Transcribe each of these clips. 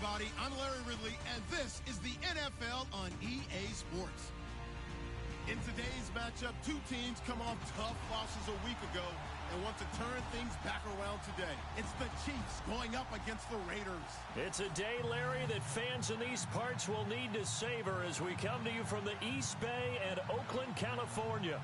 everybody. I'm Larry Ridley, and this is the NFL on EA Sports. In today's matchup, two teams come off tough losses a week ago and want to turn things back around today. It's the Chiefs going up against the Raiders. It's a day, Larry, that fans in these parts will need to savor as we come to you from the East Bay and Oakland, California.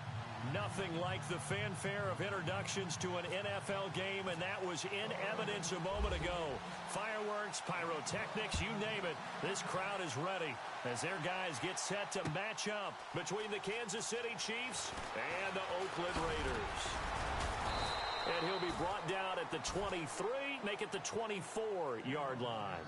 Nothing like the fanfare of introductions to an NFL game, and that was in evidence a moment ago. Fireworks, pyrotechnics, you name it. This crowd is ready as their guys get set to match up between the Kansas City Chiefs and the Oakland Raiders. And he'll be brought down at the 23, make it the 24-yard line.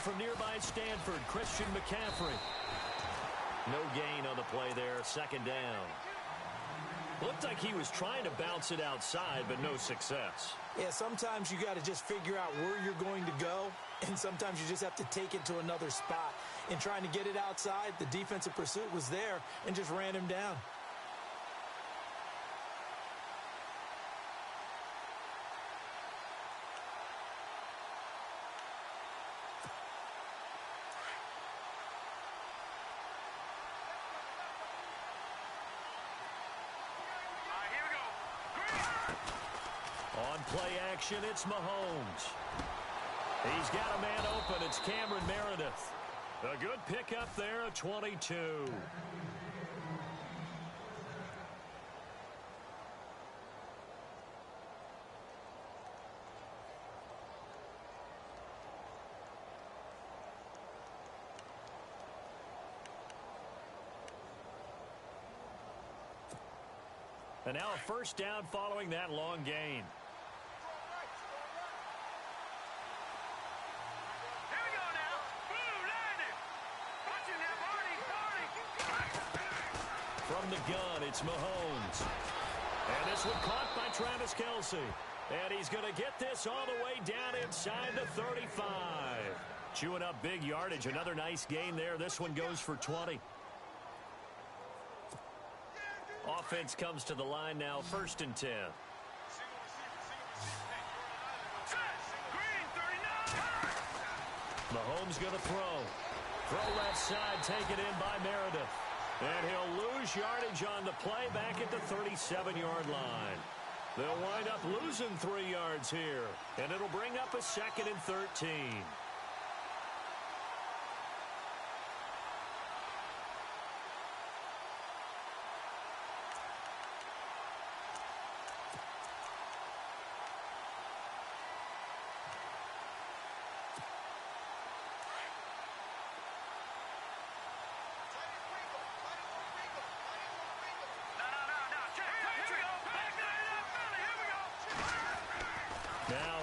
From nearby Stanford, Christian McCaffrey. No gain on the play there, second down. Looked like he was trying to bounce it outside, but no success. Yeah, sometimes you got to just figure out where you're going to go, and sometimes you just have to take it to another spot. In trying to get it outside, the defensive pursuit was there and just ran him down. Play action, it's Mahomes. He's got a man open, it's Cameron Meredith. A good pickup there, a 22. And now a first down following that long gain. From the gun, it's Mahomes. And this one caught by Travis Kelce. And he's going to get this all the way down inside the 35. Chewing up big yardage. Another nice gain there. This one goes for 20. Offense comes to the line now, 1st and 10. Mahomes going to throw. Throw left side, taken in by Meredith. And he'll lose yardage on the play back at the 37-yard line. They'll wind up losing 3 yards here. And it'll bring up a 2nd and 13.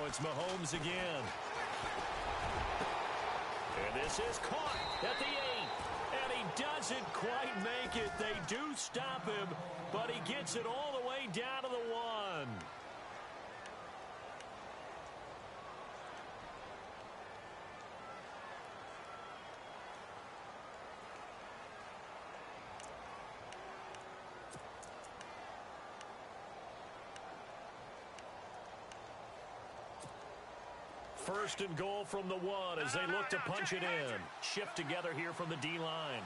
It's Mahomes again. And this is caught at the 8. And he doesn't quite make it. They do stop him, but he gets it all the way down to the 1. First and goal from the 1 as they look to punch it in. Shift together here from the D-line.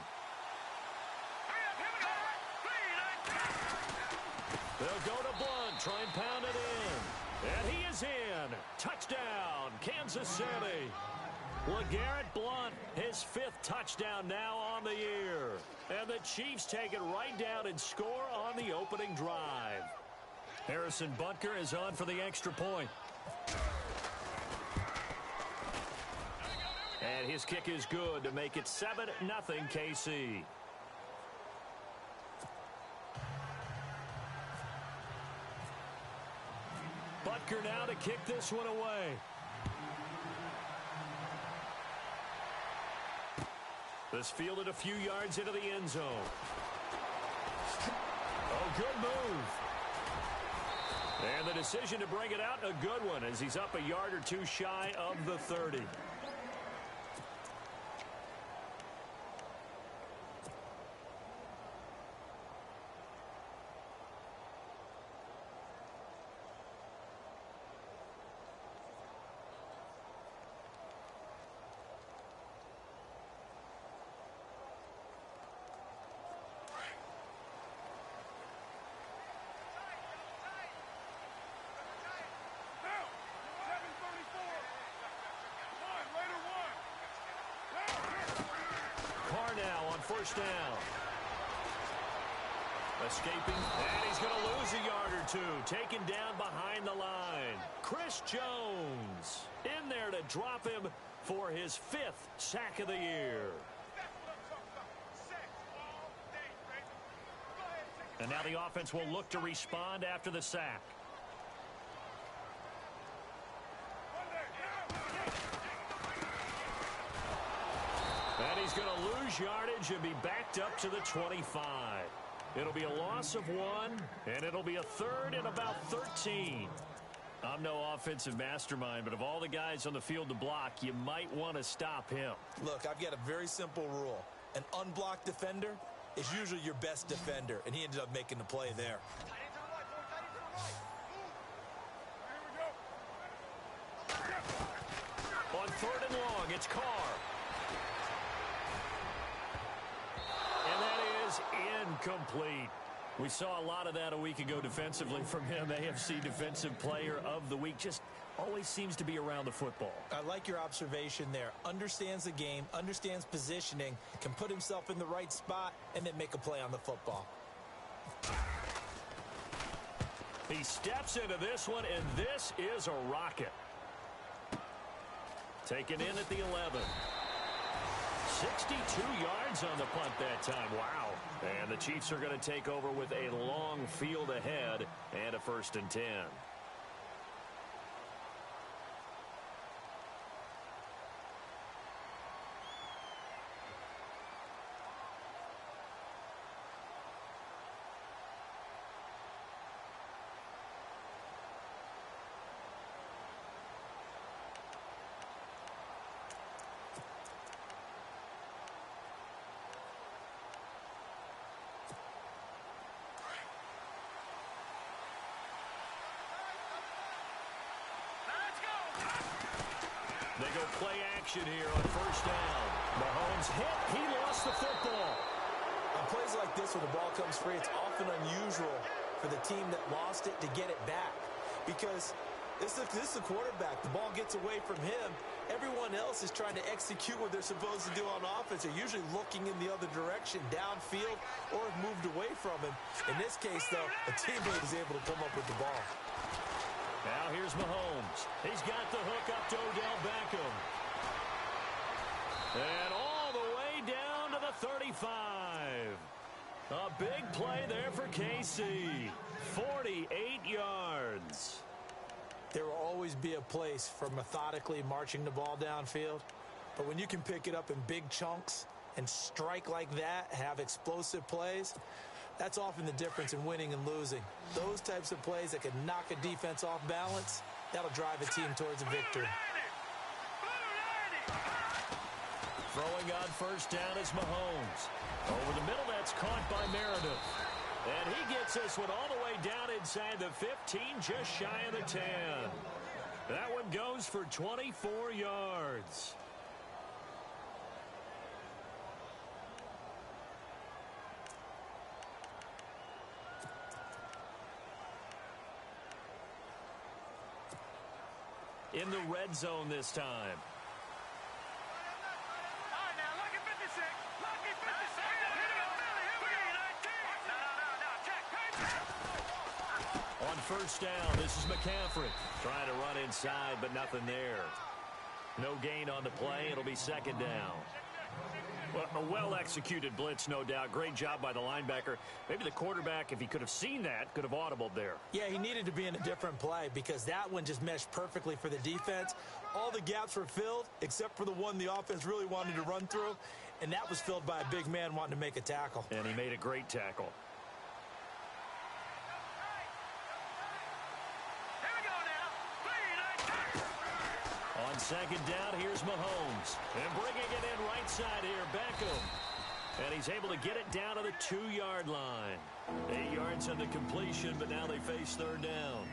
They'll go to Blunt, try and pound it in. And he is in. Touchdown, Kansas City. LeGarrette Blunt, his 5th touchdown now on the year. And the Chiefs take it right down and score on the opening drive. Harrison Butker is on for the extra point. And his kick is good to make it 7-0 KC. Butker now to kick this one away. This fielded a few yards into the end zone. good move. And the decision to bring it out, a good one, as he's up a yard or two shy of the 30. Now on first down. Escaping, and he's going to lose a yard or two. Taken down behind the line. Chris Jones in there to drop him for his 5th sack of the year. And now the offense will look to respond after the sack. And he's going to lose yardage and be backed up to the 25. It'll be a loss of 1, and it'll be a 3rd and about 13. I'm no offensive mastermind, but of all the guys on the field to block, you might want to stop him. Look, I've got a very simple rule. An unblocked defender is usually your best defender, and he ended up making the play there. On 3rd and long, it's Carr. And that is incomplete. We saw a lot of that a week ago defensively from him. AFC Defensive Player of the Week. Just always seems to be around the football. I like your observation there. Understands the game, understands positioning, can put himself in the right spot, and then make a play on the football. He steps into this one, and this is a rocket. Taken in at the 11. 62 yards on the punt that time. Wow. And the Chiefs are going to take over with a long field ahead and a 1st and 10. They go play action here on first down. Mahomes hit. He lost the football. On plays like this, when the ball comes free, it's often unusual for the team that lost it to get it back. Because this is the quarterback. The ball gets away from him. Everyone else is trying to execute what they're supposed to do on offense. They're usually looking in the other direction, downfield, or have moved away from him. In this case, though, a teammate is able to come up with the ball. Now here's Mahomes. He's got the hook up to Odell Beckham. And all the way down to the 35. A big play there for KC. 48 yards. There will always be a place for methodically marching the ball downfield. But when you can pick it up in big chunks and strike like that, have explosive plays, that's often the difference in winning and losing. Those types of plays that can knock a defense off balance, that'll drive a team towards a victory. Throwing on first down is Mahomes. Over the middle, that's caught by Meredith. And he gets this one all the way down inside the 15, just shy of the 10. That one goes for 24 yards. In the red zone this time. On first down, this is McCaffrey. Trying to run inside, but nothing there. No gain on the play. It'll be second down. Well, a well-executed blitz, no doubt. Great job by the linebacker. Maybe the quarterback, if he could have seen that, could have audibled there. Yeah, he needed to be in a different play because that one just meshed perfectly for the defense. All the gaps were filled except for the one the offense really wanted to run through, and that was filled by a big man wanting to make a tackle. And he made a great tackle. On second down, here's Mahomes. And bringing it in right side here, Beckham. And he's able to get it down to the 2-yard line. 8 yards on the completion, but now they face third down.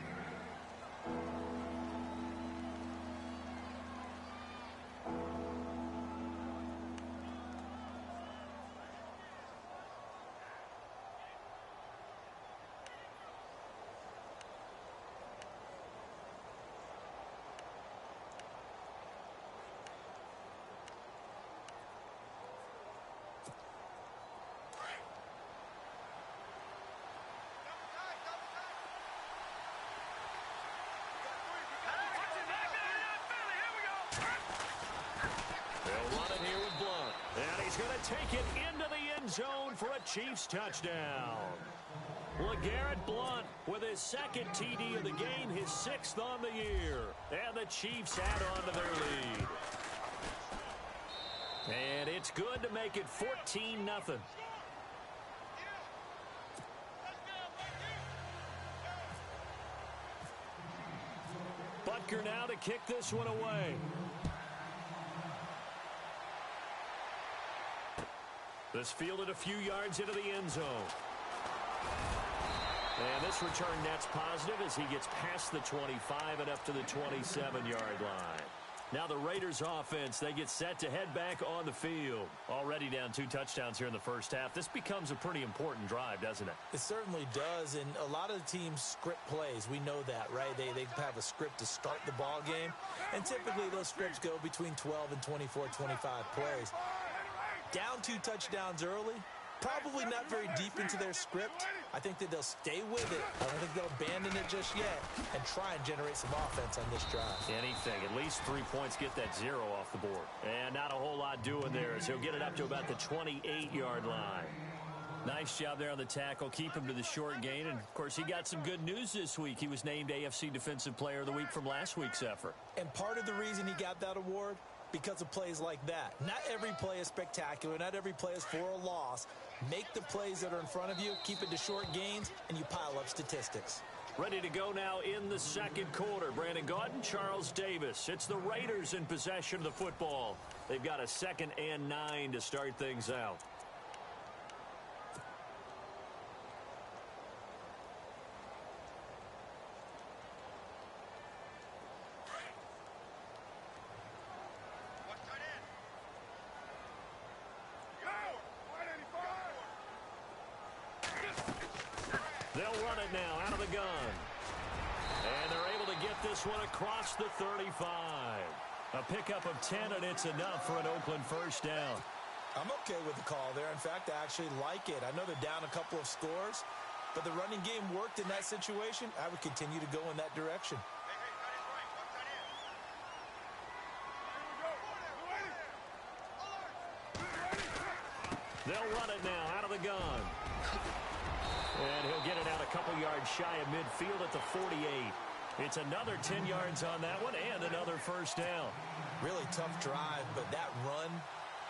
He's going to take it into the end zone for a Chiefs touchdown. LeGarrette Blount with his second TD of the game, his 6th on the year. And the Chiefs add on to their lead. And it's good to make it 14-0. Butker now to kick this one away. This fielded a few yards into the end zone. And this return net's positive as he gets past the 25 and up to the 27-yard line. Now the Raiders offense, they get set to head back on the field. Already down 2 touchdowns here in the first half. This becomes a pretty important drive, doesn't it? It certainly does, and a lot of the teams script plays. We know that, right? They have a script to start the ball game, and typically those scripts go between 12 and 24, 25 plays. Down 2 touchdowns early, probably not very deep into their script. I think that they'll stay with it. I don't think they'll abandon it just yet and try and generate some offense on this drive. Anything. At least 3 points, get that 0 off the board. And not a whole lot doing there as he'll get it up to about the 28-yard line. Nice job there on the tackle. Keep him to the short gain. And, of course, he got some good news this week. He was named AFC Defensive Player of the Week from last week's effort. And part of the reason he got that award, because of plays like that. Not every play is spectacular. Not every play is for a loss. Make the plays that are in front of you, keep it to short gains, and you pile up statistics. Ready to go now in the second quarter. Brandon Gaudin, Charles Davis. It's the Raiders in possession of the football. They've got a 2nd and 9 to start things out. They'll run it now out of the gun. And they're able to get this one across the 35. A pickup of 10, and it's enough for an Oakland first down. I'm okay with the call there. In fact, I actually like it. I know they're down a couple of scores, but the running game worked in that situation. I would continue to go in that direction. They'll run it now out of the gun. And he'll get it out a couple yards shy of midfield at the 48. It's another 10 yards on that one and another first down. Really tough drive, but that run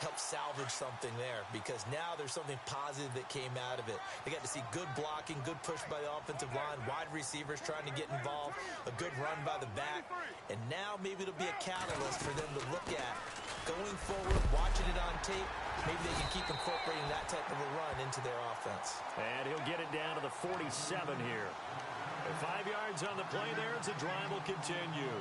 helped salvage something there because now there's something positive that came out of it. They got to see good blocking, good push by the offensive line, wide receivers trying to get involved, a good run by the back, and now maybe it'll be a catalyst for them to look at going forward, watching it on tape. Maybe they can keep incorporating that type of a run into their offense. And he'll get it down to the 47 here. 5 yards on the play there as the drive will continue.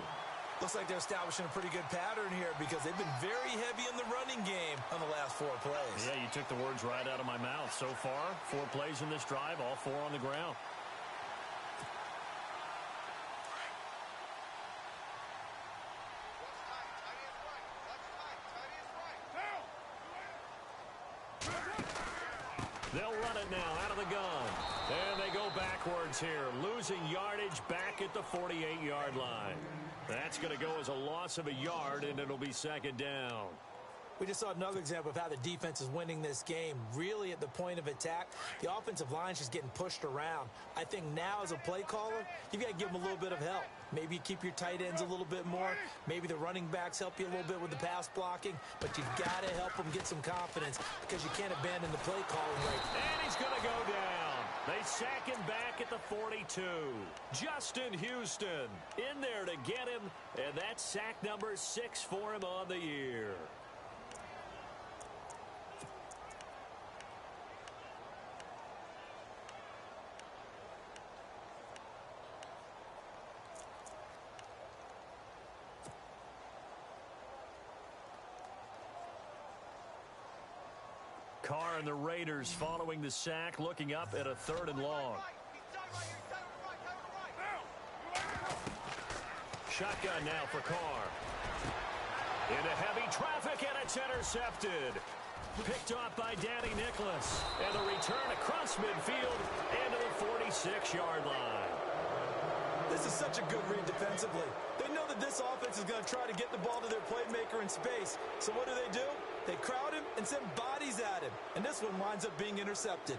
Looks like they're establishing a pretty good pattern here because they've been very heavy in the running game on the last 4 plays. Yeah, you took the words right out of my mouth. So far, 4 plays in this drive, all 4 on the ground. They'll run it now out of the gun. And they go backwards here, losing yardage back at the 48-yard line. That's going to go as a loss of a yard, and it'll be second down. We just saw another example of how the defense is winning this game. Really at the point of attack, the offensive line's just getting pushed around. I think now as a play caller, you've got to give them a little bit of help. Maybe you keep your tight ends a little bit more. Maybe the running backs help you a little bit with the pass blocking. But you've got to help them get some confidence because you can't abandon the play calling right. And he's going to go down. They sack him back at the 42. Justin Houston in there to get him, and that's sack number 6 for him on the year. Carr and the Raiders following the sack, looking up at a 3rd and long. Shotgun now for Carr. Into heavy traffic, and it's intercepted. Picked off by Danny Nicholas. And the return across midfield and to the 46-yard line. This is such a good read defensively. They know that this offense is going to try to get the ball to their playmaker in space. So what do? They crowd him and send bodies at him. And this one winds up being intercepted.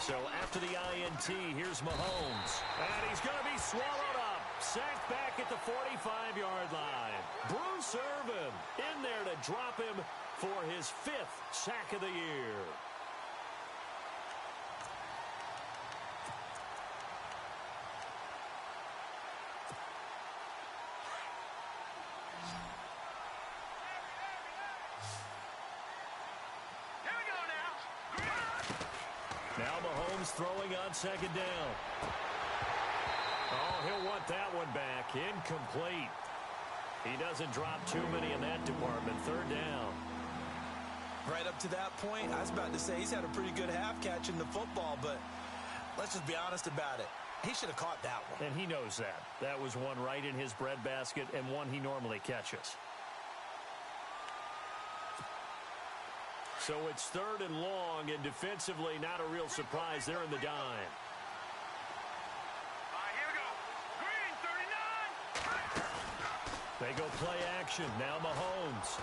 So after the INT, here's Mahomes. And he's going to be swallowed up. Sacked back at the 45-yard line. Bruce Irvin in there to drop him for his 5th sack of the year. Now Mahomes throwing on 2nd down. Oh, he'll want that one back. Incomplete. He doesn't drop too many in that department. 3rd down. Right up to that point, I was about to say he's had a pretty good half catching the football, but let's just be honest about it. He should have caught that one. And he knows that. That was one right in his breadbasket and one he normally catches. So it's 3rd and long, and defensively not a real surprise. They're in the dime. Here we go. Green, 39. They go play action. Now Mahomes.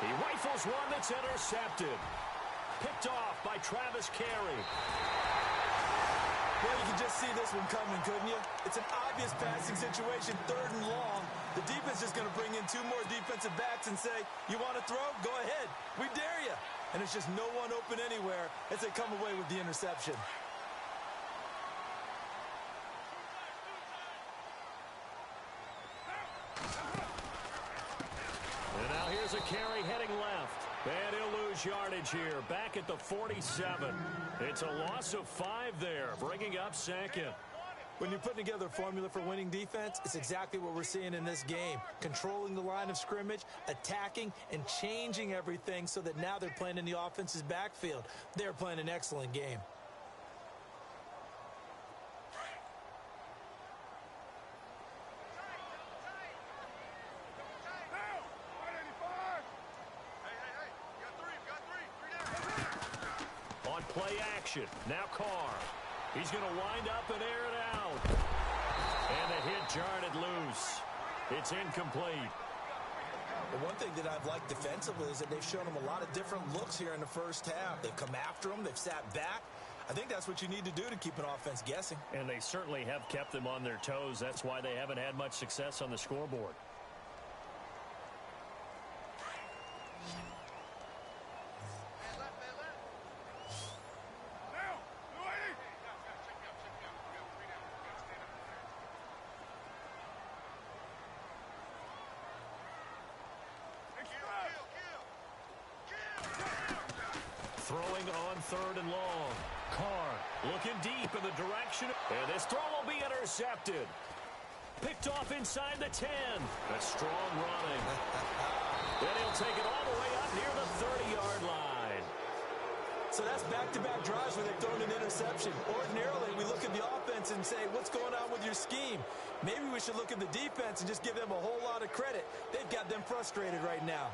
He rifles one that's intercepted. Picked off by Travis Carey. Well, you can just see this one coming, couldn't you? It's an obvious passing situation, 3rd and long. The defense is going to bring in 2 more defensive backs and say, you want to throw? Go ahead. We dare you. And it's just no one open anywhere as they come away with the interception. And now here's a carry heading left. And he'll lose yardage here, back at the 47. It's a loss of 5 there, bringing up 2nd. When you're putting together a formula for winning defense, it's exactly what we're seeing in this game. Controlling the line of scrimmage, attacking, and changing everything so that now they're playing in the offense's backfield. They're playing an excellent game. Play action. Now Carr. He's going to wind up and air it out. And the hit jarred it loose. It's incomplete. The one thing that I've liked defensively is that they've shown them a lot of different looks here in the first half. They've come after them. They've sat back. I think that's what you need to do to keep an offense guessing. And they certainly have kept them on their toes. That's why they haven't had much success on the scoreboard. Throwing on 3rd and long. Carr looking deep in the direction. And this throw will be intercepted. Picked off inside the 10. That's strong running. Then he'll take it all the way up near the 30-yard line. So that's back-to-back drives where they've thrown an interception. Ordinarily, we look at the offense and say, what's going on with your scheme? Maybe we should look at the defense and just give them a whole lot of credit. They've got them frustrated right now.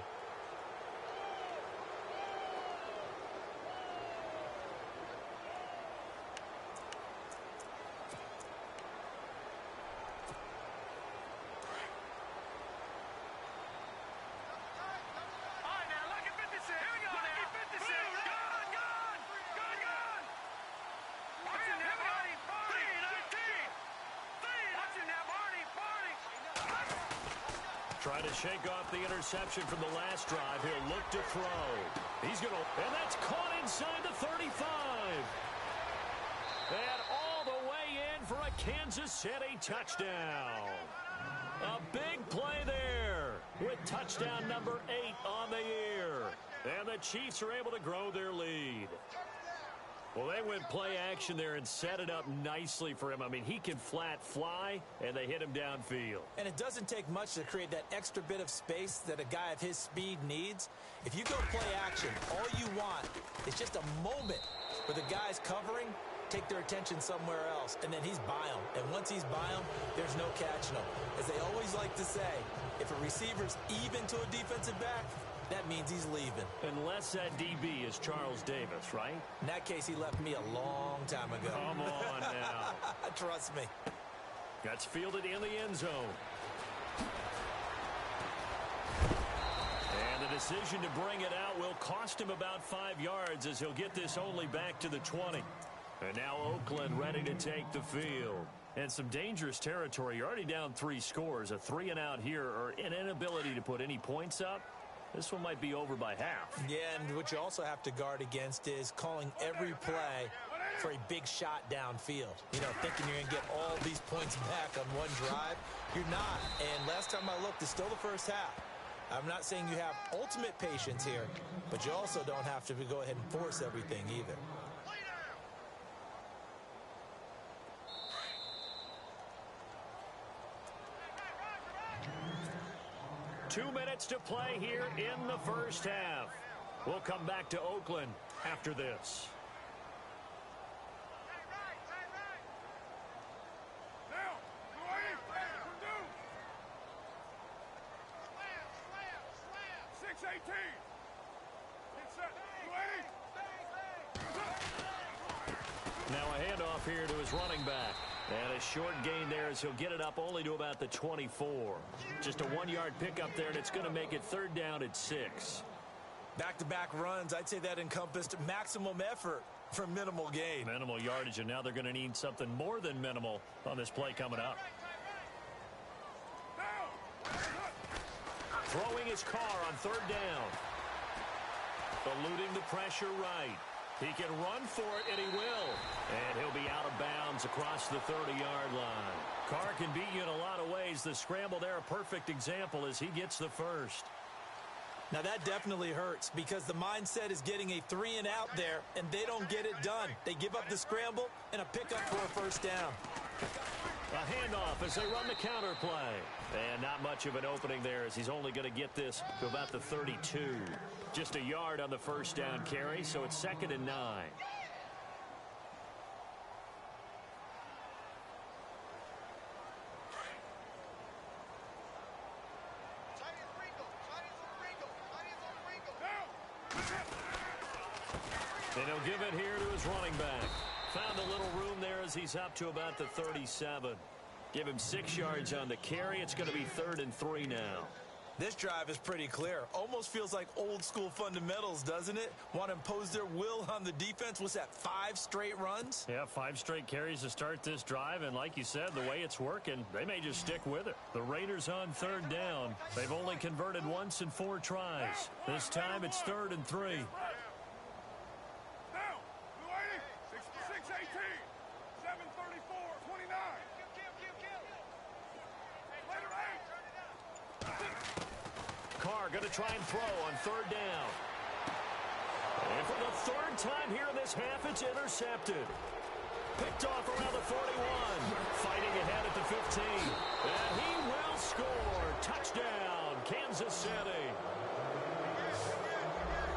Trying to shake off the interception from the last drive. He'll look to throw. He's going to, and that's caught inside the 35. And all the way in for a Kansas City touchdown. A big play there with touchdown number 8 on the year. And the Chiefs are able to grow their lead. Well, they went play action there and set it up nicely for him. I mean, he can flat fly, and they hit him downfield. And it doesn't take much to create that extra bit of space that a guy of his speed needs. If you go play action, all you want is just a moment where the guy's covering, take their attention somewhere else, and then he's by him. And once he's by him, there's no catching him. As they always like to say, if a receiver's even to a defensive back, that means he's leaving. Unless that DB is Charles Davis, right? In that case, he left me a long time ago. Come on now. Trust me. That's fielded in the end zone. And the decision to bring it out will cost him about 5 yards as he'll get this only back to the 20. And now Oakland ready to take the field. And some dangerous territory. You're already down 3 scores. A 3-and-out here or an inability to put any points up. This one might be over by half. Yeah, and what you also have to guard against is calling every play for a big shot downfield. You know, thinking you're going to get all these points back on one drive. You're not. And last time I looked, it's still the first half. I'm not saying you have ultimate patience here, but you also don't have to go ahead and force everything either. 2 minutes to play here in the first half. We'll come back to Oakland after this. Now a handoff here to his running back. And a short gain there as he'll get it up only to about the 24. Just a 1-yard pickup there, and it's going to make it 3rd down at 6. Back-to-back runs, I'd say that encompassed maximum effort for minimal gain. Minimal yardage, and now they're going to need something more than minimal on this play coming up. Throwing his car on 3rd down. Eluding the pressure right. He can run for it, and he will. And he'll be out of bounds across the 30-yard line. Carr can beat you in a lot of ways. The scramble there, a perfect example as he gets the first. Now, that definitely hurts because the mindset is getting a 3-and-out there, and they don't get it done. They give up the scramble and a pickup for a 1st down. A handoff as they run the counter play. And not much of an opening there as he's only going to get this to about the 32. Just a yard on the 1st down carry, so it's 2nd and 9. And he'll give it here to his running back. Found a little room there as he's up to about the 37. Give him 6 yards on the carry. It's going to be 3rd and 3 now. This drive is pretty clear. Almost feels like old school fundamentals, doesn't it? Want to impose their will on the defense. What's that, 5 straight runs? Yeah, 5 straight carries to start this drive. And like you said, the way it's working, they may just stick with it. The Raiders on 3rd down. They've only converted once in 4 tries. This time it's 3rd and 3. Carr going to try and throw on 3rd down. And for the 3rd time here in this half, it's intercepted. Picked off around the 41. Fighting ahead at the 15. And he will score. Touchdown, Kansas City.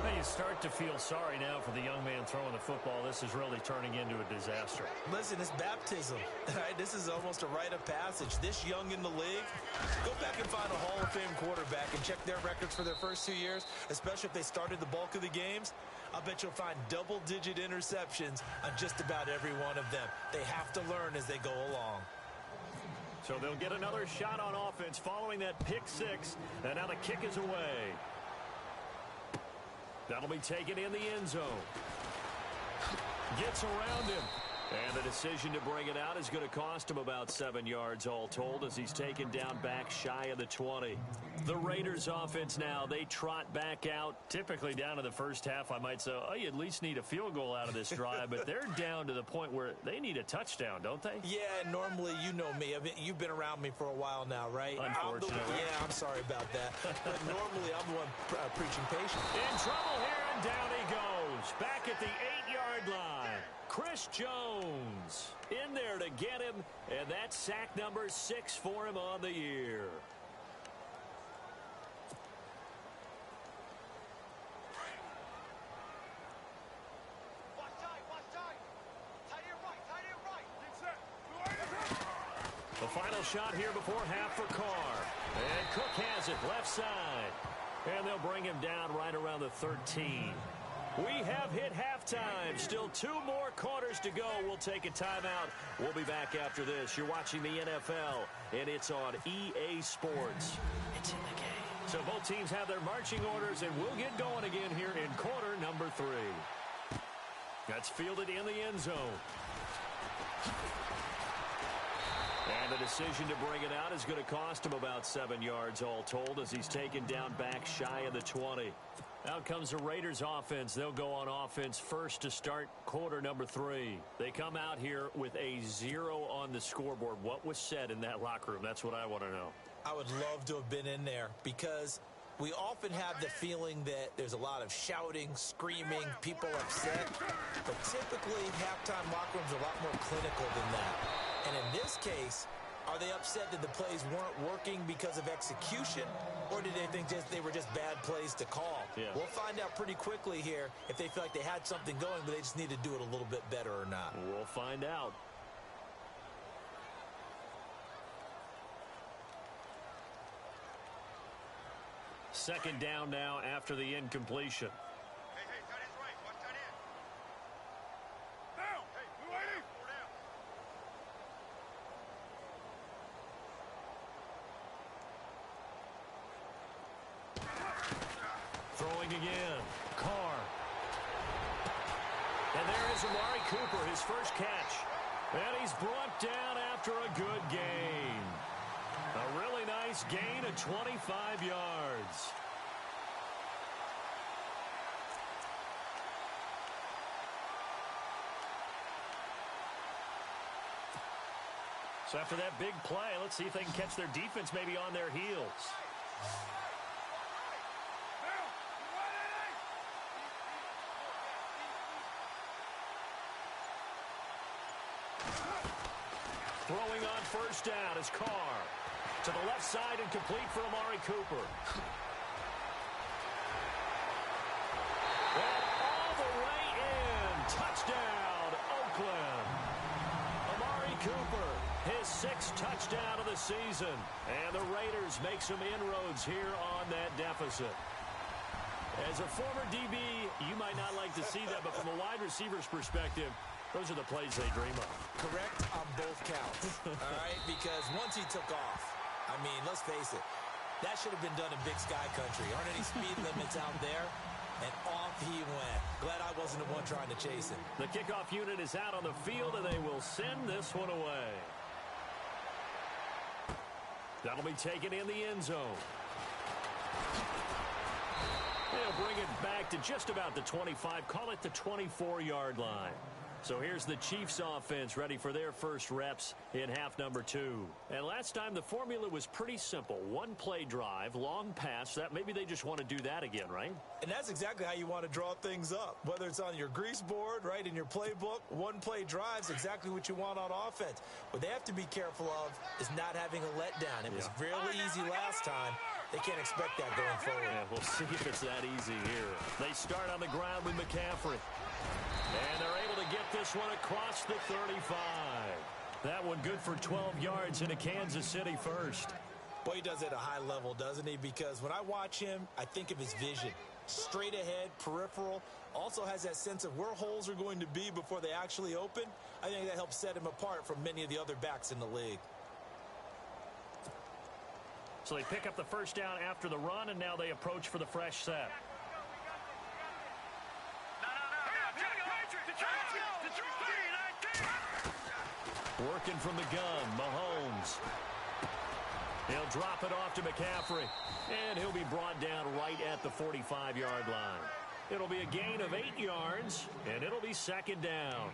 Now you start to feel sorry now for the young man throwing the football. This is really turning into a disaster. Listen, it's baptism. Right? This is almost a rite of passage. This young in the league, go back and find a Hall of Fame quarterback and check their records for their first 2 years, especially if they started the bulk of the games. I'll bet you'll find double-digit interceptions on just about every one of them. They have to learn as they go along. So they'll get another shot on offense following that pick 6. And now the kick is away. That'll be taken in the end zone. Gets around him. And the decision to bring it out is going to cost him about 7 yards all told as he's taken down back shy of the 20. The Raiders offense now, they trot back out, typically down to the first half. I might say, oh, you at least need a field goal out of this drive, but they're down to the point where they need a touchdown, don't they? Yeah, normally, you know me. You've been around me for a while now, right? Unfortunately. I'm sorry about that. But normally, I'm the one preaching patience. In trouble here, and down he goes. Back at the 8-yard line. Chris Jones in there to get him, and that's sack number 6 for him on the year. The final shot here before half for Carr. And Cook has it left side. And they'll bring him down right around the 13. We have hit halftime. Still 2 more quarters to go. We'll take a timeout. We'll be back after this. You're watching the NFL, and it's on EA Sports. It's in the game. So both teams have their marching orders, and we'll get going again here in quarter number 3. That's fielded in the end zone. And the decision to bring it out is going to cost him about 7 yards all told as he's taken down back shy of the 20. Out comes the Raiders offense. They'll go on offense first to start quarter number 3. They come out here with a 0 on the scoreboard. What was said in that locker room? That's what I want to know. I would love to have been in there because we often have the feeling that there's a lot of shouting, screaming, people upset. But typically, halftime locker rooms are a lot more clinical than that. And in this case, are they upset that the plays weren't working because of execution, or did they think they were just bad plays to call? Yeah. We'll find out pretty quickly here if they feel like they had something going, but they just need to do it a little bit better or not. We'll find out. Second down now after the incompletion. Hey, tight end's right. Watch tight end. Down. Hey, we're waiting. 4 down. Throwing again. Carr. And there is Amari Cooper, his first catch. And he's brought down after a good gain. A really nice gain of 25 yards. So after that big play, let's see if they can catch their defense maybe on their heels. Throwing on first down is Carr. To the left side and complete for Amari Cooper. And all the way in. Touchdown, Oakland. Amari Cooper, his 6th touchdown of the season. And the Raiders make some inroads here on that deficit. As a former DB, you might not like to see that, but from a wide receiver's perspective, those are the plays they dream of. Correct on both counts, all right? Because once he took off, I mean, let's face it, that should have been done in Big Sky Country. Aren't any speed limits out there? And off he went. Glad I wasn't the one trying to chase him. The kickoff unit is out on the field, and they will send this one away. That'll be taken in the end zone. They'll bring it back to just about the 25, call it the 24-yard line. So here's the Chiefs offense ready for their first reps in half number 2. And last time the formula was pretty simple. 1-play drive, long pass. That maybe they just want to do that again, right? And that's exactly how you want to draw things up. Whether it's on your grease board, right, in your playbook, 1-play drive's exactly what you want on offense. What they have to be careful of is not having a letdown. It was really easy last time. They can't expect that going forward. Yeah, we'll see if it's that easy here. They start on the ground with McCaffrey. And they're able to get this one across the 35. That one good for 12 yards into Kansas City first. Boy, he does it at a high level, doesn't he? Because when I watch him, I think of his vision. Straight ahead, peripheral. Also has that sense of where holes are going to be before they actually open. I think that helps set him apart from many of the other backs in the league. So they pick up the first down after the run, and now they approach for the fresh set. The Working from the gun, Mahomes. He'll drop it off to McCaffrey, and he'll be brought down right at the 45-yard line. It'll be a gain of 8 yards, and it'll be second down.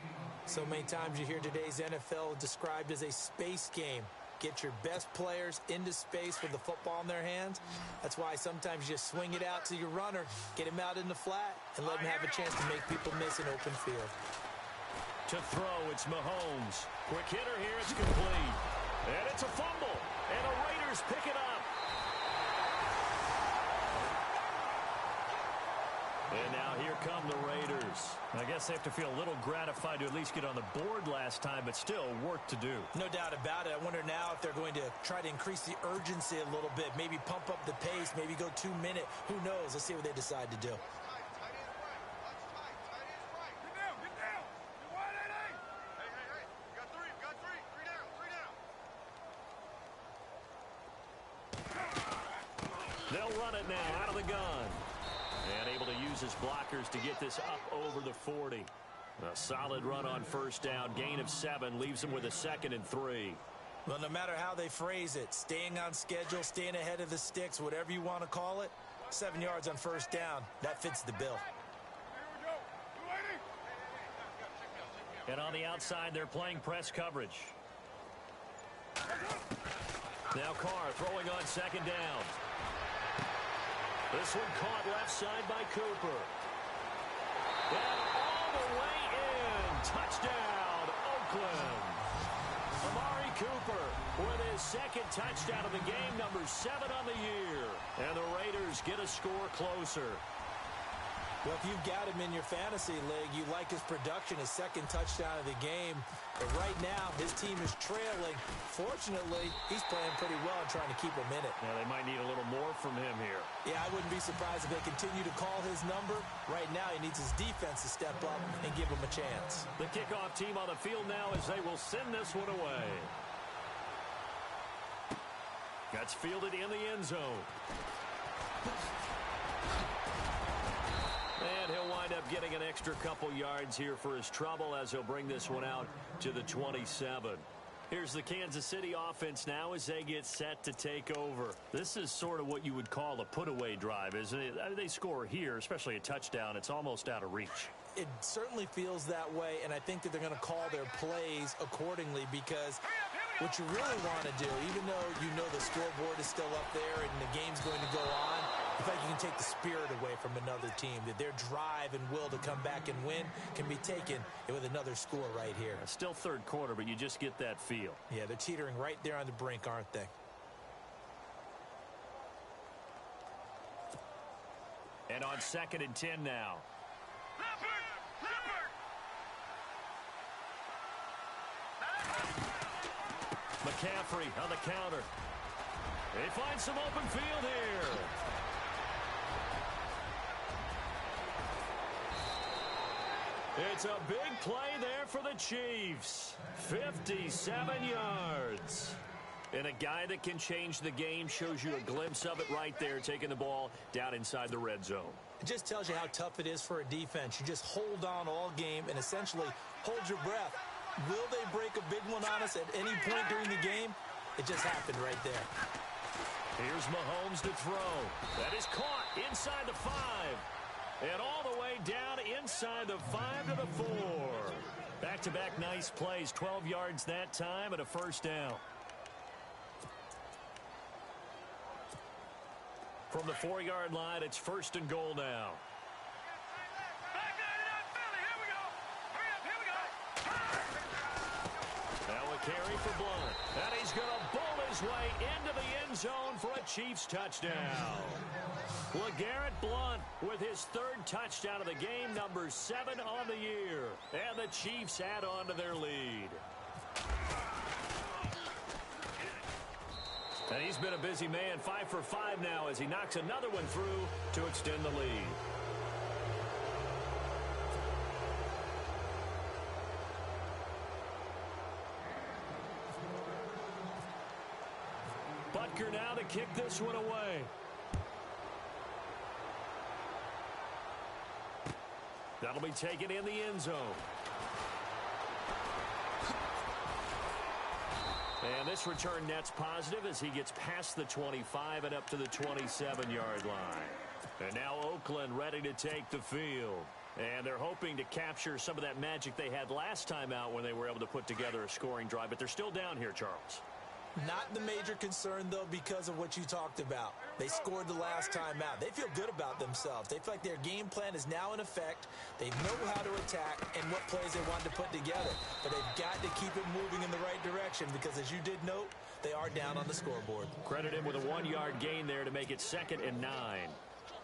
So many times you hear today's NFL described as a space game. Get your best players into space with the football in their hands. That's why sometimes you just swing it out to your runner, get him out in the flat, and let him have a chance to make people miss an open field. To throw, it's Mahomes. Quick hitter here, it's complete. And it's a fumble, and the Raiders pick it up. And now here come the Raiders. I guess they have to feel a little gratified to at least get on the board last time, but still work to do. No doubt about it. I wonder now if they're going to try to increase the urgency a little bit, maybe pump up the pace, maybe go 2-minute. Who knows? Let's see what they decide to do. They'll run it now out of the gun. And able to use his blockers to get this up over the 40. A solid run on first down. Gain of 7 leaves him with a 2nd and 3. Well, no matter how they phrase it, staying on schedule, staying ahead of the sticks, whatever you want to call it, 7 yards on first down, that fits the bill. And on the outside, they're playing press coverage. Now Carr throwing on second down. This one caught left side by Cooper. And all the way in. Touchdown, Oakland. Amari Cooper with his 2nd touchdown of the game, number 7 on the year. And the Raiders get a score closer. Well, if you've got him in your fantasy league, you like his production, his 2nd touchdown of the game. But right now, his team is trailing. Fortunately, he's playing pretty well and trying to keep him in it. Yeah, they might need a little more from him here. Yeah, I wouldn't be surprised if they continue to call his number. Right now, he needs his defense to step up and give him a chance. The kickoff team on the field now as they will send this one away. That's fielded in the end zone. And he'll wind up getting an extra couple yards here for his trouble as he'll bring this one out to the 27. Here's the Kansas City offense now as they get set to take over. This is sort of what you would call a put-away drive, isn't it? I mean, they score here, especially a touchdown. It's almost out of reach. It certainly feels that way, and I think that they're going to call their plays accordingly because what you really want to do, even though you know the scoreboard is still up there and the game's going to go on, I think you can take the spirit away from another team, that their drive and will to come back and win can be taken with another score right here. Still third quarter, but you just get that feel. Yeah, they're teetering right there on the brink, aren't they? And on 2nd and 10 now. McCaffrey on the counter. They find some open field here. It's a big play there for the Chiefs. 57 yards. And a guy that can change the game shows you a glimpse of it right there, taking the ball down inside the red zone. It just tells you how tough it is for a defense. You just hold on all game and essentially hold your breath. Will they break a big one on us at any point during the game? It just happened right there. Here's Mahomes to throw. That is caught inside the 5. And all the way down inside the 5 to the 4. Back-to-back nice plays. 12 yards that time and a first down. From the 4-yard line, it's 1st and goal now. Now a carry for Blunt. And he's going to bowl his way into the end zone for a Chiefs touchdown. LeGarrette Blunt with his 3rd touchdown of the game, number 7 on the year. And the Chiefs add on to their lead. And he's been a busy man, 5 for 5 now as he knocks another one through to extend the lead. Butker now to kick this one away. That'll be taken in the end zone. And this return net's positive as he gets past the 25 and up to the 27-yard line. And now Oakland ready to take the field. And they're hoping to capture some of that magic they had last time out when they were able to put together a scoring drive. But they're still down here, Charles. Not the major concern, though, because of what you talked about. They scored the last time out. They feel good about themselves. They feel like their game plan is now in effect. They know how to attack and what plays they want to put together. But they've got to keep it moving in the right direction because, as you did note, they are down on the scoreboard. Credit him with a 1-yard gain there to make it 2nd and 9.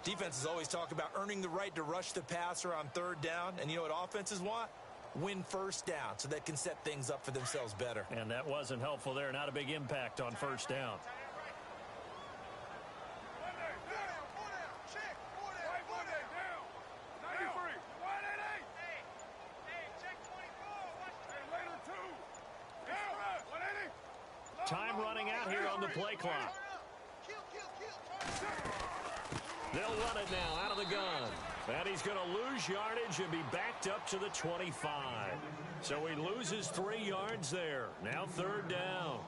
Defenses always talk about earning the right to rush the passer on 3rd down. And you know what offenses want? Win 1st down so they can set things up for themselves better. And that wasn't helpful there. Not a big impact on 1st down. Time running out here on the play clock. They'll run it now out of the gun. And he's going to lose yardage and be backed up to the 25. So he loses 3 yards there. Now 3rd down.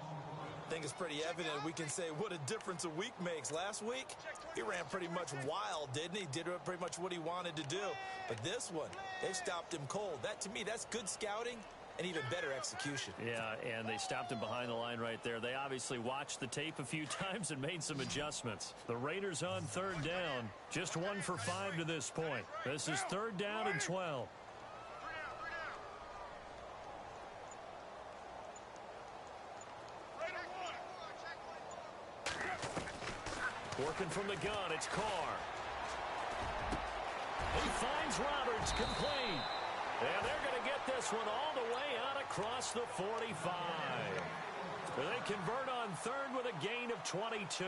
I think it's pretty evident we can say what a difference a week makes. Last week, he ran pretty much wild, didn't he? Did pretty much what he wanted to do. But this one, they've stopped him cold. That, to me, that's good scouting and even better execution. Yeah, and they stopped him behind the line right there. They obviously watched the tape a few times and made some adjustments. The Raiders on 3rd down, just 1 for 5 to this point. This is 3rd down and 12. Working from the gun, it's Carr. He finds Roberts, complete. And they're going to get this one all the way out across the 45. They convert on 3rd with a gain of 22.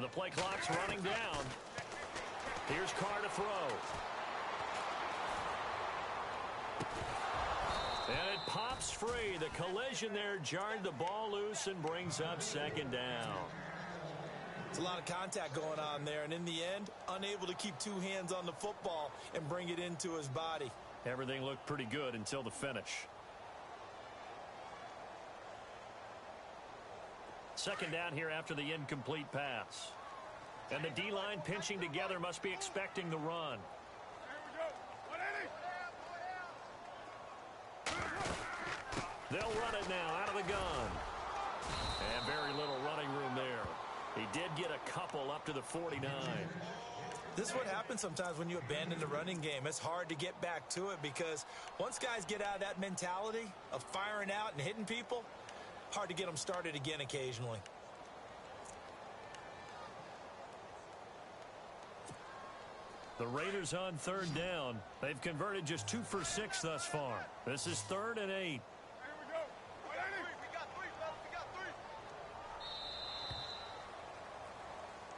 The play clock's running down. Here's Carr to throw. And it pops free. The collision there jarred the ball loose and brings up 2nd down. It's a lot of contact going on there, and in the end, unable to keep 2 hands on the football and bring it into his body. Everything looked pretty good until the finish. 2nd down here after the incomplete pass. And the D-line pinching together must be expecting the run. They'll run it now out of the gun. And very little running room there. He did get a couple up to the 49. This is what happens sometimes when you abandon the running game. It's hard to get back to it because once guys get out of that mentality of firing out and hitting people, hard to get them started again occasionally. The Raiders on 3rd down. They've converted just 2 for 6 thus far. This is 3rd and 8.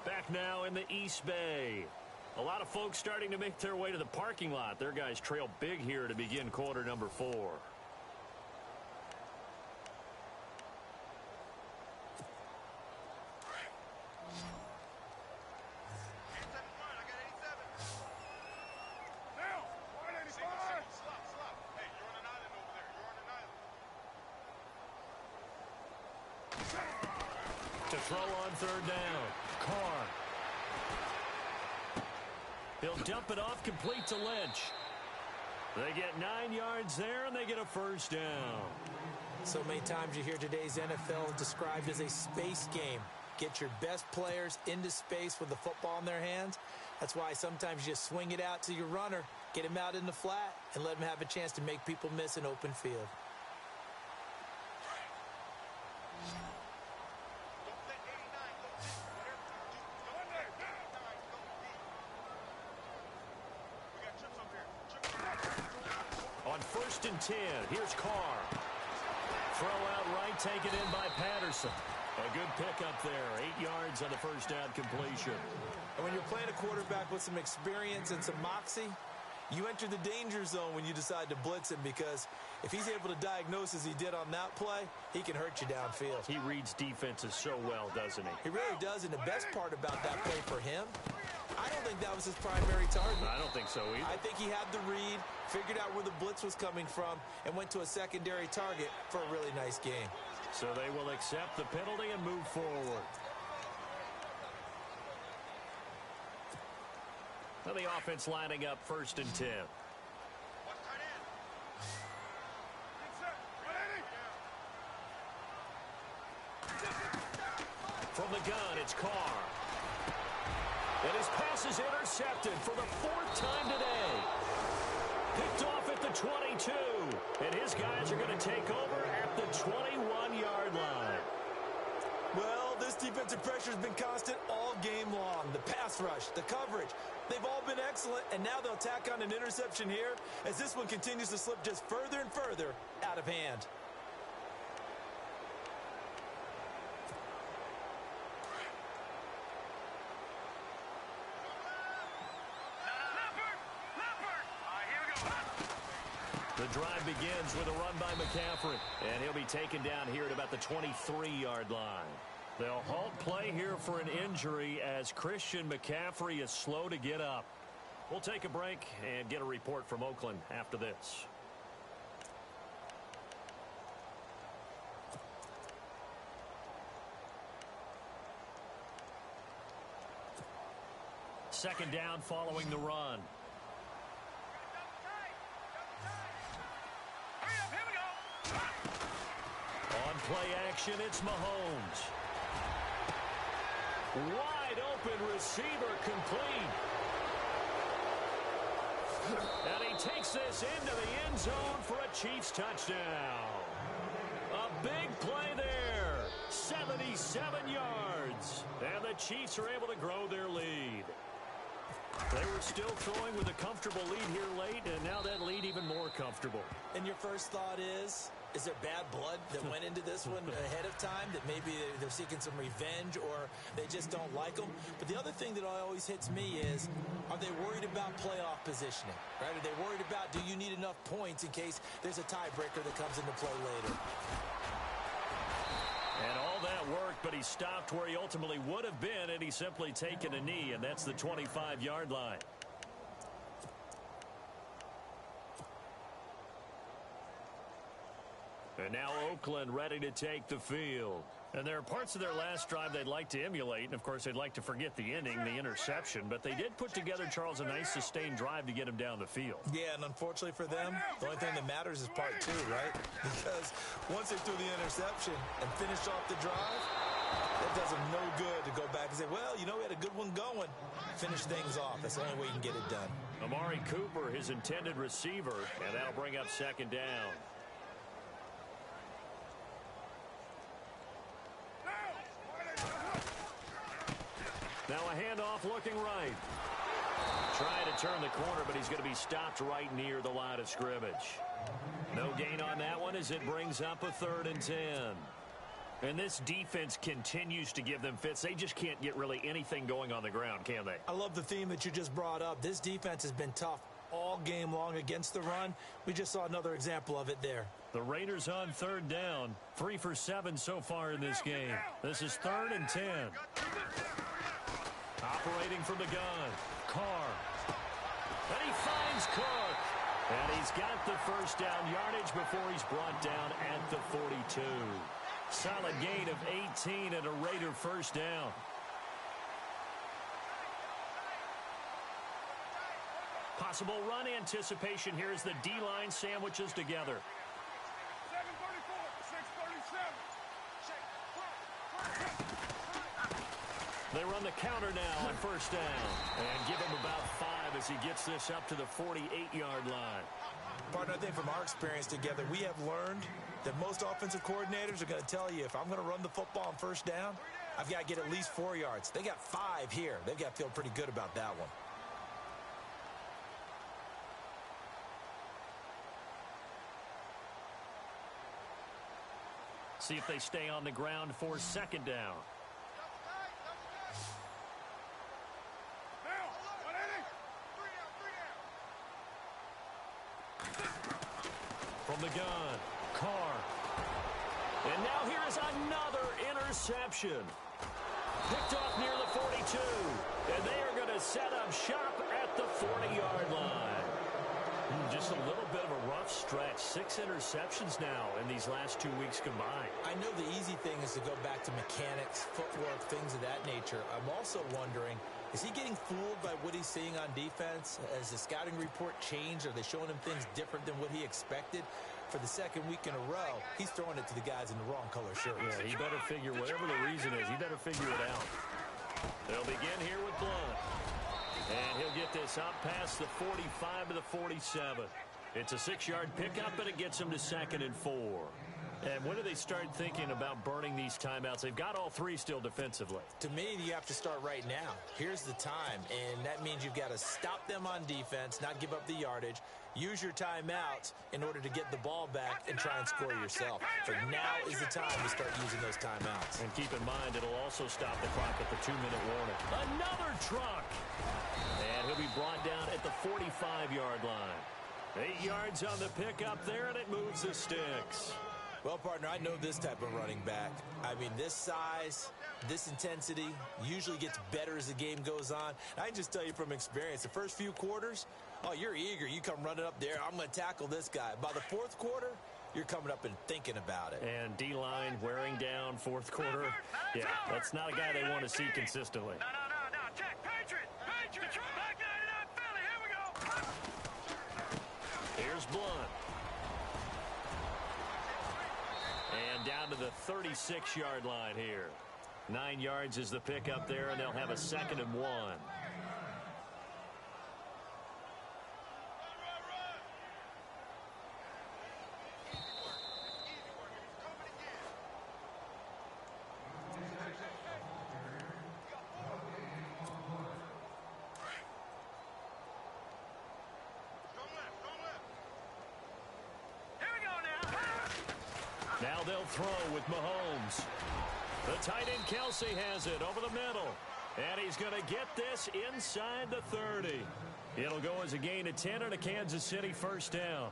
Back now in the East Bay. A lot of folks starting to make their way to the parking lot. Their guys trail big here to begin quarter number 4. To throw on 3rd down. Carr. He'll dump it off complete to Lynch. They get 9 yards there, and they get a 1st down. So many times you hear today's NFL described as a space game. Get your best players into space with the football in their hands. That's why sometimes you just swing it out to your runner, get him out in the flat, and let him have a chance to make people miss an open field. On 1st and 10, here's Carr. Throw out right taken in by Patterson. A good pickup there. 8 yards on the first down completion. And when you're playing a quarterback with some experience and some moxie, you enter the danger zone when you decide to blitz him, because if he's able to diagnose as he did on that play, he can hurt you downfield. He reads defenses so well, doesn't he? He really does, and the best part about that play for him, I don't think that was his primary target. I don't think so either. I think he had the read, figured out where the blitz was coming from, and went to a secondary target for a really nice game. So they will accept the penalty and move forward. Now the offense lining up 1st and 10. From the gun, it's Carr. And his pass is intercepted for the 4th time today. Picked off at the 22. And his guys are going to take over at the 21-yard line. Well, this defensive pressure has been constant all game long. The pass rush, the coverage, they've all been excellent, and now they'll tack on an interception here as this one continues to slip just further and further out of hand. The drive begins with a run by McCaffrey, and he'll be taken down here at about the 23-yard line. They'll halt play here for an injury as Christian McCaffrey is slow to get up. We'll take a break and get a report from Oakland after this. Second down following the run. On play action, it's Mahomes. Wide open receiver complete. And he takes this into the end zone for a Chiefs touchdown. A big play there. 77 yards. And the Chiefs are able to grow their lead. They were still throwing with a comfortable lead here late, and now that lead even more comfortable. And your first thought is there bad blood that went into this one ahead of time, that maybe they're seeking some revenge or they just don't like them? But the other thing that always hits me is, are they worried about playoff positioning? Right? Are they worried about, do you need enough points in case there's a tiebreaker that comes into play later? And all that worked, but he stopped where he ultimately would have been, and he's simply taken a knee, and that's the 25-yard line. And now Oakland ready to take the field. And there are parts of their last drive they'd like to emulate, and of course they'd like to forget the ending, the interception, but they did put together, Charles, a nice sustained drive to get him down the field. Yeah, and unfortunately for them, the only thing that matters is part 2, right? Because once they threw the interception and finished off the drive, that does them no good to go back and say, well, you know, we had a good one going. Finish things off. That's the only way you can get it done. Amari Cooper, his intended receiver, and that'll bring up second down. Now a handoff looking right. Trying to turn the corner, but he's going to be stopped right near the line of scrimmage. No gain on that one as it brings up a 3rd and 10. And this defense continues to give them fits. They just can't get really anything going on the ground, can they? I love the theme that you just brought up. This defense has been tough all game long against the run. We just saw another example of it there. The Raiders on 3rd down. 3 for 7 so far in this game. This is 3rd and 10. Operating from the gun, Carr. And he finds Cook. And he's got the first down yardage before he's brought down at the 42. Solid gain of 18 and a Raider first down. Possible run anticipation here as the D-line sandwiches together. 7:34, 6:37. They run the counter now on first down. And give him about 5 as he gets this up to the 48-yard line. Partner, I think from our experience together, we have learned that most offensive coordinators are going to tell you, if I'm going to run the football on first down, I've got to get at least 4 yards. They got 5 here. They've got to feel pretty good about that one. See if they stay on the ground for second down. From the gun, Carr. And now here is another interception. Picked off near the 42. And they are going to set up shop at the 40-yard line. Just a little bit of a rough stretch. 6 interceptions now in these last 2 weeks combined. I know the easy thing is to go back to mechanics, footwork, things of that nature. I'm also wondering, is he getting fooled by what he's seeing on defense? Has the scouting report changed? Are they showing him things different than what he expected? For the second week in a row, he's throwing it to the guys in the wrong color shirts. Yeah, he better figure, whatever the reason is, he better figure it out. They'll begin here with Blunt. And he'll get this up past the 45 to the 47. It's a 6-yard pickup, and it gets him to 2nd and 4. And when do they start thinking about burning these timeouts? They've got all 3 still defensively. To me, you have to start right now. Here's the time, and that means you've got to stop them on defense, not give up the yardage, use your timeouts in order to get the ball back and try and score yourself. But now is the time to start using those timeouts. And keep in mind, it'll also stop the clock at the 2-minute warning. Another truck! And he'll be brought down at the 45-yard line. 8 yards on the pickup there, and it moves the sticks. Well, partner, I know this type of running back. I mean, this size, this intensity usually gets better as the game goes on. I can just tell you from experience, the first few quarters, oh, you're eager. You come running up there, I'm going to tackle this guy. By the 4th quarter, you're coming up and thinking about it. And D-line wearing down 4th quarter. Yeah, that's not a guy they want to see consistently. No. Check. Patriot. Back 99 Philly. Here we go. Here's Blunt. And down to the 36-yard line here. 9 yards is the pickup there, and they'll have a 2nd and 1. Now they'll throw with Mahomes. The tight end Kelsey has it over the middle. And he's going to get this inside the 30. It'll go as a gain of 10 and a Kansas City first down.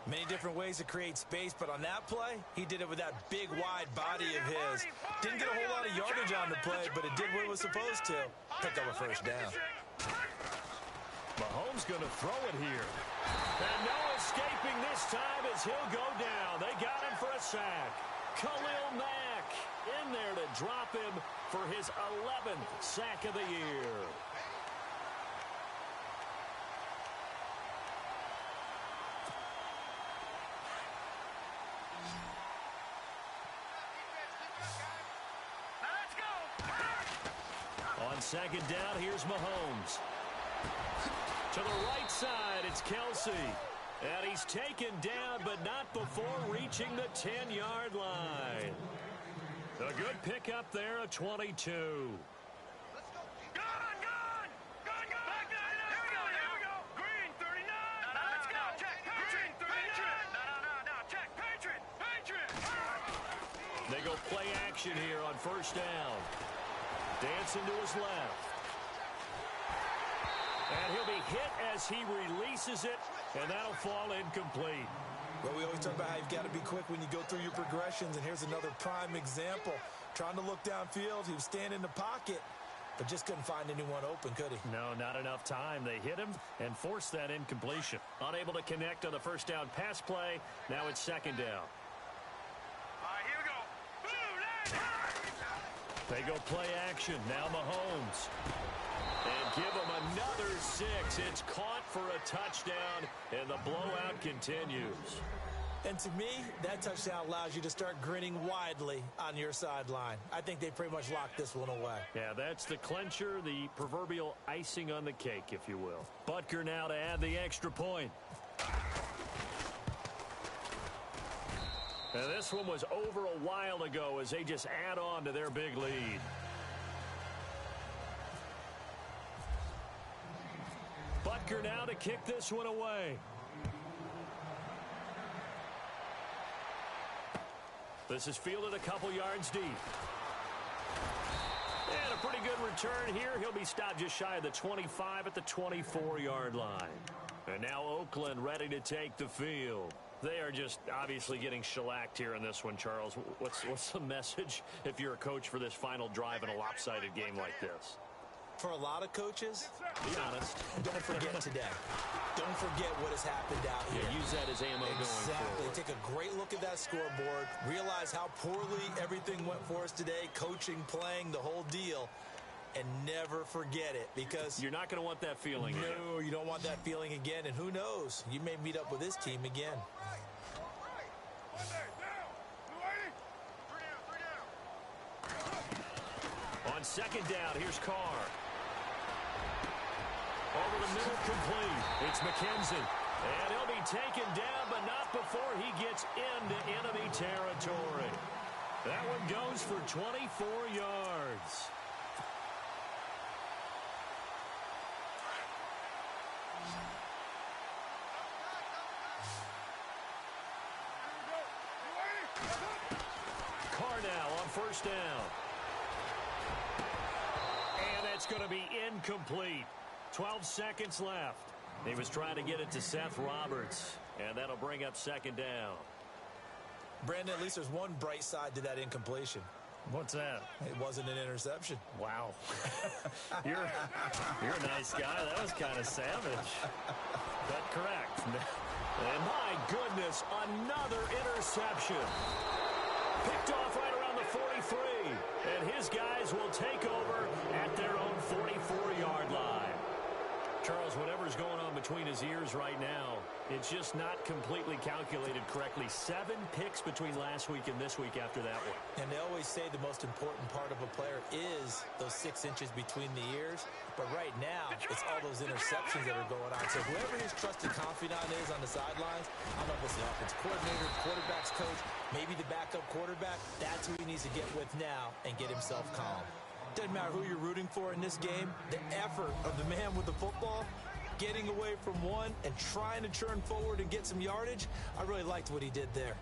Many different ways to create space, but on that play, he did it with that big, wide body of his. Didn't get a whole lot of yardage on the play, but it did what it was supposed to. Pick up a first down. Mahomes going to throw it here. And no escaping this time as he'll go down. They got him for a sack. Khalil Mack in there to drop him for his 11th sack of the year. On 2nd down, here's Mahomes. To the right side, it's Kelsey. And he's taken down, but not before reaching the 10-yard line. A good pickup there, a 22. Let's go. Gun! Back 99. Here we go. Green, 39. Let's go. Check. Green, 39. No. Check. Patriot. They go play action here on first down. Dancing to his left. And he'll be hit as he releases it, and that'll fall incomplete. Well, we always talk about how you've got to be quick when you go through your progressions, and here's another prime example. Trying to look downfield, he was standing in the pocket, but just couldn't find anyone open, could he? No, not enough time. They hit him and forced that incompletion. Unable to connect on the first down pass play. Now it's 2nd down. All right, here we go. Blue line. They go play action. Now Mahomes. And give him another 6. It's caught for a touchdown, and the blowout continues. And to me, that touchdown allows you to start grinning widely on your sideline. I think they pretty much locked this one away. Yeah, that's the clincher, the proverbial icing on the cake, if you will. Butker now to add the extra point. Now, this one was over a while ago as they just add on to their big lead. Butker now to kick this one away. This is fielded a couple yards deep. And a pretty good return here. He'll be stopped just shy of the 25 at the 24-yard line. And now Oakland ready to take the field. They are just obviously getting shellacked here in this one, Charles. What's the message if you're a coach for this final drive in a lopsided game like this? For a lot of coaches, be honest, don't forget today. Don't forget what has happened out here. Yeah, use that as ammo going forward. Exactly. Take a great look at that scoreboard. Realize how poorly everything went for us today. Coaching, playing, the whole deal. And never forget it, because you're not going to want that feeling again. No, you don't want that feeling again. And who knows? You may meet up with this team again. On second down, here's Carr. Over the middle, complete. It's McKenzie. And he'll be taken down, but not before he gets into enemy territory. That one goes for 24 yards. Carr now on first down. And that's going to be incomplete. 12 seconds left. He was trying to get it to Seth Roberts, and that'll bring up second down. Brandon, at least there's one bright side to that incompletion. What's that? It wasn't an interception. Wow. You're a nice guy. That was kind of savage. But correct. And my goodness, another interception. Picked off right around the 43. And his guys will take over at their own 44-yard line. Charles, whatever's going on between his ears right now, it's just not completely calculated correctly. 7 picks between last week and this week after that one. And they always say the most important part of a player is those 6 inches between the ears. But right now, it's all those interceptions that are going on. So whoever his trusted confidant is on the sidelines, I don't know if it's the offensive coordinator, quarterback's coach, maybe the backup quarterback, that's who he needs to get with now and get himself calm. Doesn't matter who you're rooting for in this game. The effort of the man with the football, getting away from one and trying to churn forward and get some yardage, I really liked what he did there.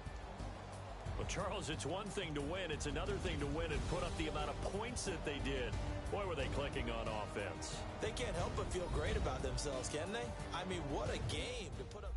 Well, Charles, it's one thing to win. It's another thing to win and put up the amount of points that they did. Boy, were they clicking on offense. They can't help but feel great about themselves, can they? I mean, what a game to put up.